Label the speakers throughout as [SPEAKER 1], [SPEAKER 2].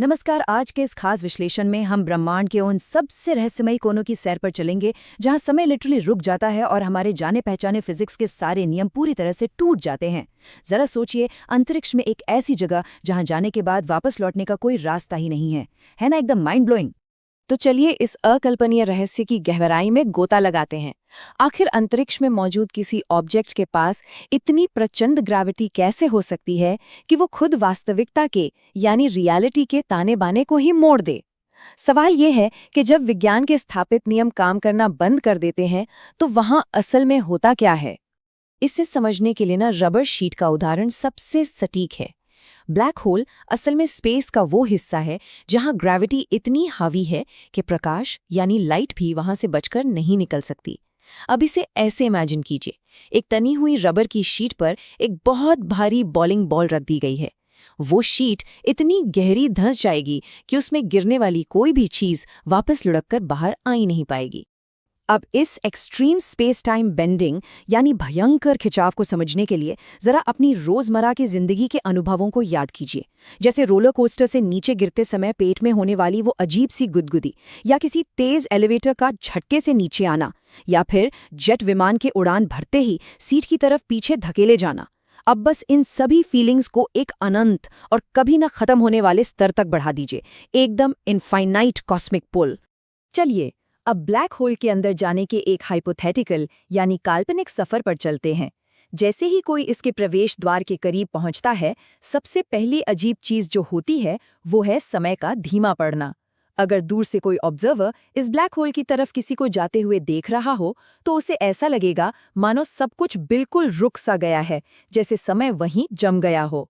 [SPEAKER 1] नमस्कार। आज के इस खास विश्लेषण में हम ब्रह्मांड के उन सबसे रहस्यमयी कोनों की सैर पर चलेंगे जहां समय लिटरली रुक जाता है और हमारे जाने पहचाने फिजिक्स के सारे नियम पूरी तरह से टूट जाते हैं। जरा सोचिए, अंतरिक्ष में एक ऐसी जगह जहां जाने के बाद वापस लौटने का कोई रास्ता ही नहीं है ना? एकदम माइंड ब्लोइंग।
[SPEAKER 2] तो चलिए इस अकल्पनीय रहस्य की गहराई में गोता लगाते हैं। आखिर अंतरिक्ष में मौजूद किसी ऑब्जेक्ट के पास इतनी प्रचंड ग्रेविटी कैसे हो सकती है कि वो खुद वास्तविकता के यानी रियलिटी के ताने बाने को ही मोड़ दे। सवाल ये है कि जब विज्ञान के स्थापित नियम काम करना बंद कर देते हैं तो वहां असल में होता क्या है। इसे समझने के लिए रबर शीट का उदाहरण सबसे सटीक है। ब्लैक होल असल में स्पेस का वो हिस्सा है जहां ग्रेविटी इतनी हावी है कि प्रकाश यानी लाइट भी वहां से बचकर नहीं निकल सकती। अब इसे ऐसे इमेजिन कीजिए, एक तनी हुई रबर की शीट पर एक बहुत भारी बॉलिंग बॉल रख दी गई है। वो शीट इतनी गहरी धंस जाएगी कि उसमें गिरने वाली कोई भी चीज वापस लुढ़ककर बाहर आ ही नहीं पाएगी। अब इस एक्सट्रीम स्पेस टाइम बेंडिंग यानी भयंकर खिंचाव को समझने के लिए जरा अपनी रोजमर्रा की जिंदगी के अनुभवों को याद कीजिए। जैसे रोलर कोस्टर से नीचे गिरते समय पेट में होने वाली वो अजीब सी गुदगुदी, या किसी तेज एलिवेटर का झटके से नीचे आना, या फिर जेट विमान के उड़ान भरते ही सीट की तरफ पीछे धकेले जाना। अब बस इन सभी फीलिंग्स को एक अनंत और कभी न खत्म होने वाले स्तर तक बढ़ा दीजिए, एकदम इनफाइनाइट कॉस्मिक पुल। चलिए अब ब्लैक होल के अंदर जाने के एक हाइपोथेटिकल यानी काल्पनिक सफर पर चलते हैं। जैसे ही कोई इसके प्रवेश द्वार के करीब पहुंचता है, सबसे पहली अजीब चीज जो होती है वो है समय का धीमा पड़ना। अगर दूर से कोई ऑब्जर्वर इस ब्लैक होल की तरफ किसी को जाते हुए देख रहा हो तो उसे ऐसा लगेगा मानो सब कुछ बिल्कुल रुक सा गया है, जैसे समय वहीं जम गया हो।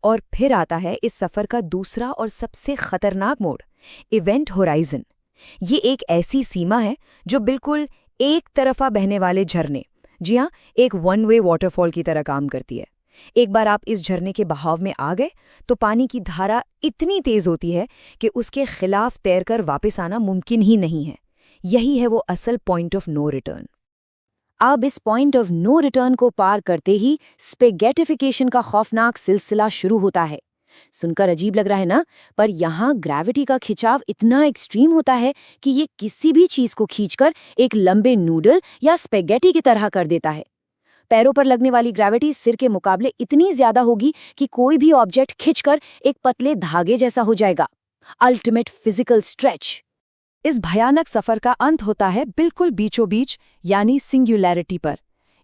[SPEAKER 2] और फिर आता है इस सफर का दूसरा और सबसे खतरनाक मोड़, इवेंट होराइजन। ये एक ऐसी सीमा है जो बिल्कुल एक तरफा बहने वाले झरने, जी हाँ, एक वन वे वाटरफॉल की तरह काम करती है। एक बार आप इस झरने के बहाव में आ गए तो पानी की धारा इतनी तेज होती है कि उसके खिलाफ तैरकर वापस आना मुमकिन ही नहीं है। यही है वो असल पॉइंट ऑफ नो रिटर्न। अब इस पॉइंट ऑफ नो रिटर्न को पार करते ही स्पेगेटिफिकेशन का खौफनाक सिलसिला शुरू होता है। सुनकर अजीब लग रहा है ना, पर यहाँ ग्रेविटी का खिंचाव इतना एक्सट्रीम होता है कि ये किसी भी चीज को खींचकर एक लंबे नूडल या स्पेगेटी की तरह कर देता है। पैरों पर लगने वाली ग्रेविटी सिर के मुकाबले इतनी ज्यादा होगी कि कोई भी ऑब्जेक्ट खिंचकर एक पतले धागे जैसा हो जाएगा। Ultimate physical stretch. इस भयानक सफर का अंत होता है बिल्कुल बीचों बीच यानी सिंगुलैरिटी पर।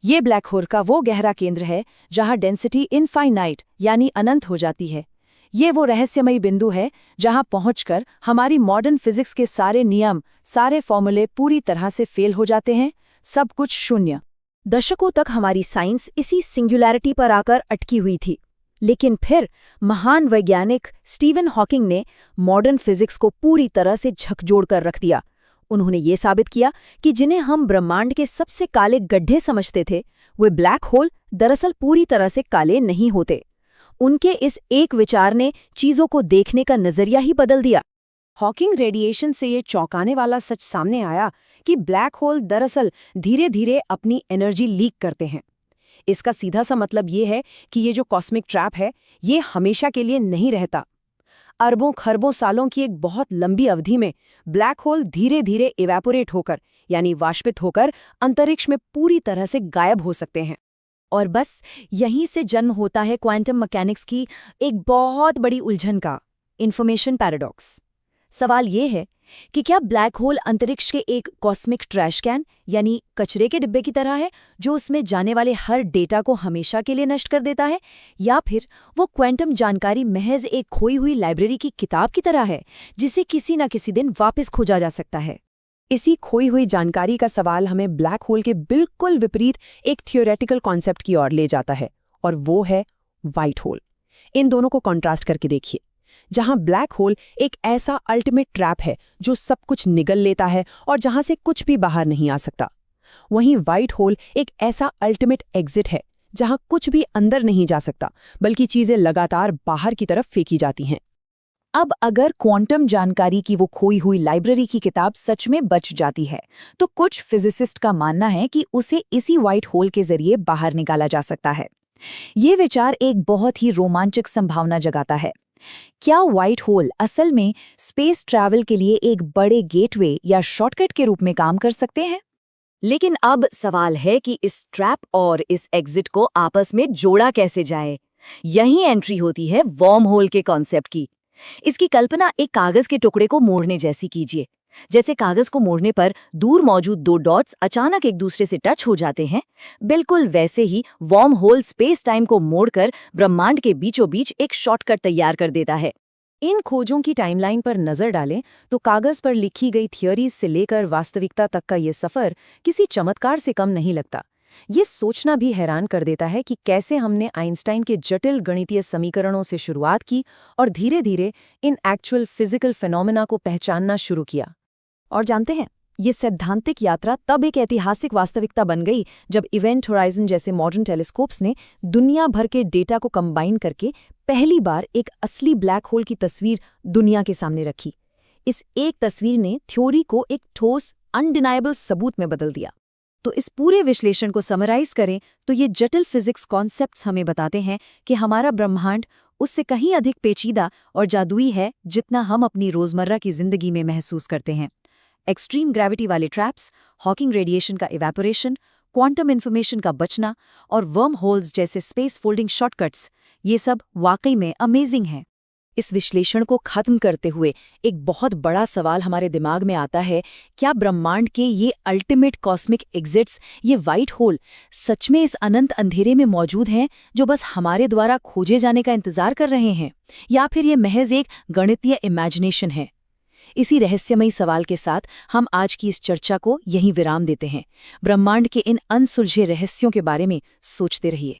[SPEAKER 2] यह ब्लैक होल का वो गहरा केंद्र है जहां डेंसिटी इनफाइनाइट यानी अनंत हो जाती है। ये वो रहस्यमयी बिंदु है जहां पहुंचकर हमारी मॉडर्न फिजिक्स के सारे नियम, सारे फॉर्मूले पूरी तरह से फेल हो जाते हैं, सब कुछ शून्य। दशकों तक हमारी साइंस इसी सिंगुलैरिटी पर आकर अटकी हुई थी, लेकिन फिर महान वैज्ञानिक स्टीवन हॉकिंग ने मॉडर्न फिजिक्स को पूरी तरह से झकझोर कर रख दिया। उन्होंने ये साबित किया कि जिन्हें हम ब्रह्मांड के सबसे काले गड्ढे समझते थे, वे ब्लैक होल दरअसल पूरी तरह से काले नहीं होते। उनके इस एक विचार ने चीजों को देखने का नजरिया ही बदल दिया। हॉकिंग रेडिएशन से ये चौंकाने वाला सच सामने आया कि ब्लैक होल दरअसल धीरे धीरे अपनी एनर्जी लीक करते हैं। इसका सीधा सा मतलब ये है कि ये जो कॉस्मिक ट्रैप है, ये हमेशा के लिए नहीं रहता। अरबों खरबों सालों की एक बहुत लंबी अवधि में ब्लैक होल धीरे धीरे इवेपोरेट होकर यानी वाष्पित होकर अंतरिक्ष में पूरी तरह से गायब हो सकते हैं। और बस यहीं से जन्म होता है क्वांटम मैकेनिक्स की एक बहुत बड़ी उलझन का, इंफॉर्मेशन पैराडॉक्स। सवाल ये है कि क्या ब्लैक होल अंतरिक्ष के एक कॉस्मिक ट्रैश कैन यानी कचरे के डिब्बे की तरह है जो उसमें जाने वाले हर डेटा को हमेशा के लिए नष्ट कर देता है, या फिर वो क्वांटम जानकारी महज एक खोई हुई लाइब्रेरी की किताब की तरह है जिसे किसी न किसी दिन वापस खोजा जा सकता है। इसी खोई हुई जानकारी का सवाल हमें ब्लैक होल के बिल्कुल विपरीत एक थियोरेटिकल कॉन्सेप्ट की ओर ले जाता है, और वो है व्हाइट होल। इन दोनों को कॉन्ट्रास्ट करके देखिए। जहां ब्लैक होल एक ऐसा अल्टीमेट ट्रैप है जो सब कुछ निगल लेता है और जहां से कुछ भी बाहर नहीं आ सकता, वहीं व्हाइट होल एक ऐसा अल्टीमेट एग्जिट है जहां कुछ भी अंदर नहीं जा सकता, बल्कि चीजें लगातार बाहर की तरफ फेंकी जाती हैं। अब अगर क्वांटम जानकारी की वो खोई हुई लाइब्रेरी की किताब सच में बच जाती है, तो कुछ फिजिसिस्ट का मानना है कि उसे इसी व्हाइट होल के जरिए बाहर निकाला जा सकता है। ये विचार एक बहुत ही रोमांचक संभावना जगाता है। क्या व्हाइट होल असल में स्पेस ट्रैवल के लिए एक बड़े गेटवे या शॉर्टकट के रूप में काम कर सकते हैं?
[SPEAKER 1] लेकिन अब सवाल है कि इस ट्रैप और इस एग्जिट को आपस में जोड़ा कैसे जाए। यही एंट्री होती है वर्म होल के कॉन्सेप्ट की। इसकी कल्पना एक कागज के टुकड़े को मोड़ने जैसी कीजिए। जैसे कागज को मोड़ने पर दूर मौजूद दो डॉट्स अचानक एक दूसरे से टच हो जाते हैं, बिल्कुल वैसे ही वर्म होल स्पेस टाइम को मोड़कर ब्रह्मांड के बीचों बीच एक शॉर्टकट तैयार कर देता है। इन खोजों की टाइमलाइन पर नजर डालें तो कागज पर लिखी गई थियोरीज से लेकर वास्तविकता तक का ये सफर किसी चमत्कार से कम नहीं लगता। ये सोचना भी हैरान कर देता है कि कैसे हमने आइंस्टाइन के जटिल गणितीय समीकरणों से शुरुआत की और धीरे धीरे इन एक्चुअल फिजिकल फिनोमेना को पहचानना शुरू किया। और जानते हैं, ये सैद्धांतिक यात्रा तब एक ऐतिहासिक वास्तविकता बन गई जब इवेंट होराइजन जैसे मॉडर्न टेलीस्कोप्स ने दुनिया भर के डेटा को कंबाइन करके पहली बार एक असली ब्लैक होल की तस्वीर दुनिया के सामने रखी। इस एक तस्वीर ने थ्योरी को एक ठोस अनडिनायबल सबूत में बदल दिया। तो इस पूरे विश्लेषण को समराइज करें तो ये जटिल फिजिक्स कॉन्सेप्ट्स हमें बताते हैं कि हमारा ब्रह्मांड उससे कहीं अधिक पेचीदा और जादुई है जितना हम अपनी रोजमर्रा की जिंदगी में महसूस करते हैं। एक्सट्रीम ग्रेविटी वाले ट्रैप्स, हॉकिंग रेडिएशन का इवेपोरेशन, क्वांटम इन्फॉर्मेशन का बचना और वर्म होल्स जैसे स्पेस फोल्डिंग शॉर्टकट्स, ये सब वाकई में अमेजिंग हैं। इस विश्लेषण को खत्म करते हुए एक बहुत बड़ा सवाल हमारे दिमाग में आता है, क्या ब्रह्मांड के ये अल्टीमेट कॉस्मिक एग्जिट्स, ये व्हाइट होल, सच में इस अनंत अंधेरे में मौजूद हैं जो बस हमारे द्वारा खोजे जाने का इंतजार कर रहे हैं, या फिर ये महज एक गणितीय इमेजिनेशन है? इसी रहस्यमयी सवाल के साथ हम आज की इस चर्चा को यहीं विराम देते हैं। ब्रह्मांड के इन अनसुलझे रहस्यों के बारे में सोचते रहिए।